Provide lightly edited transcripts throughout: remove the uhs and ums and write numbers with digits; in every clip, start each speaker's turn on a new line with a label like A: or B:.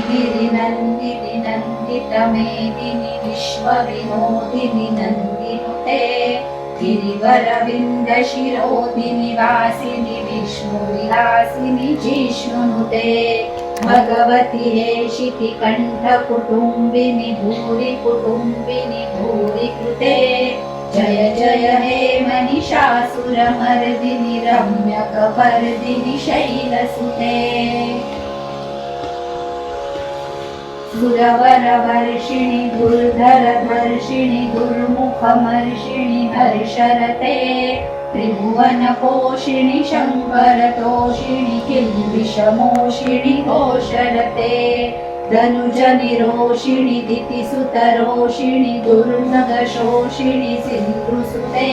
A: गिरिनन्दिनि नन्दितमेदिनि विश्वविनोदिनि नन्दिनुते गिरिवरविन्दशिरोदिनि वासिनि विष्णुविलासिनि जिष्णुनुते भगवति हेशिति कण्ठकुटुम्बिनि भूरि कुटुम्बिनि भूरि कृते जय जय हे महिषासुरमर्दिनि रम्यकपर्दिनि शैलसुते सुरवरवर्षिणि दुर्धरधर्षिणि दुर्मुखमर्षिणि हर्षरते त्रिभुवनपोषिणि शङ्करतोषिणि किल्बिषमोषिणि घोषरते धनुजनिरोषिणि दितिसुतरोषिणि दुर्नगशोषिणि सिन्धुसुते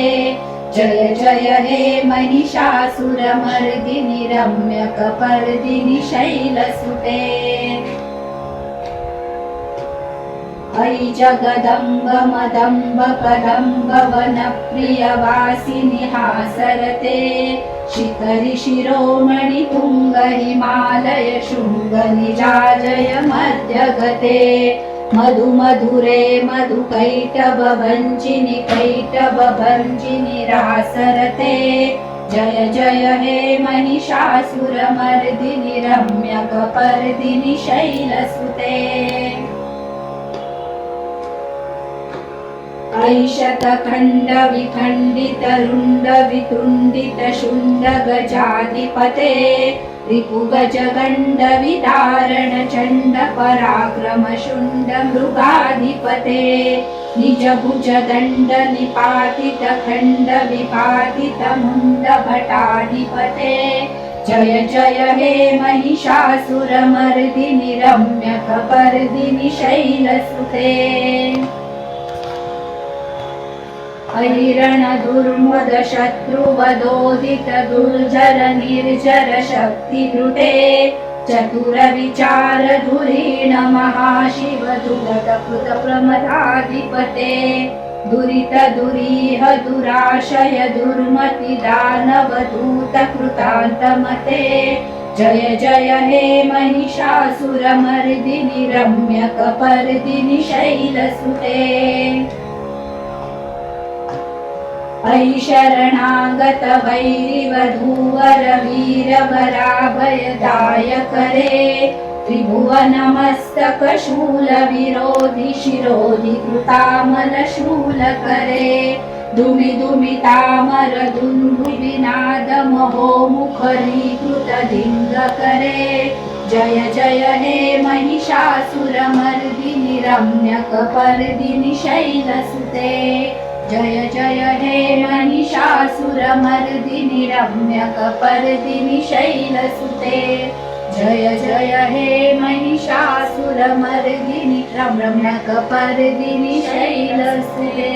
A: जय जय हे महिषासुरमर्दिनि रम्यकपर्दिनि शैलसुते अयि जगदम्ब मदम्ब कदम्ब वनप्रियवासिनि हासरते शिखरि शिरोमणि तुङ्ग हिमालय शृङ्ग निजाजय मध्यगते मधु मधुरे मधु कैटभ भञ्जिनि कैटभ भञ्जिनि रासरते जय जय हे महिषासुरमर्दिनि रम्यकपर्दिनि शैलसुते ऐशतखण्ड विखण्डित रुण्ड वितुण्डित शुण्ड गजाधिपते रिपुगजगण्ड विदारण चण्ड पराक्रम शुण्ड मृगाधिपते निज भुज दण्ड निपातित खण्ड विपातित मुण्ड भटाधिपते जय जय हे महिषासुरमर्दिनि रम्यकपर्दिनि शैलसुते अहिरण दुर्मद शत्रुवदोदित दुर्जर निर्जर शक्तिधृते चतुर विचार धुरीण महाशिव दुर्गत कृत प्रमदाधिपते दुरित दुरीह दुराशय दुर्मति दानव दूत कृतान्तमते जय जय हे महिषासुरमर्दिनि रम्यकपर्दिनि शैलसुते अयि शरणागत वैरिवधूवर वीरवराभयदायक रे त्रिभुवनमस्तक शूल विरोधि शिरोधि कृतामल शूल करे दुमि दुमितामर दुन्दुभिनाद महो मुखरीकृत धिङ्ग करे जय जय हे महिषासुरमर्दिनि रम्यकपर्दिनि शैलसुते जय जय हे महिषासुरमर्दिनि रम्यकपर्दिनि शैलसुते जय जय हे महिषासुरमर्दिनि रम्यकपर्दिनि शैलसुते।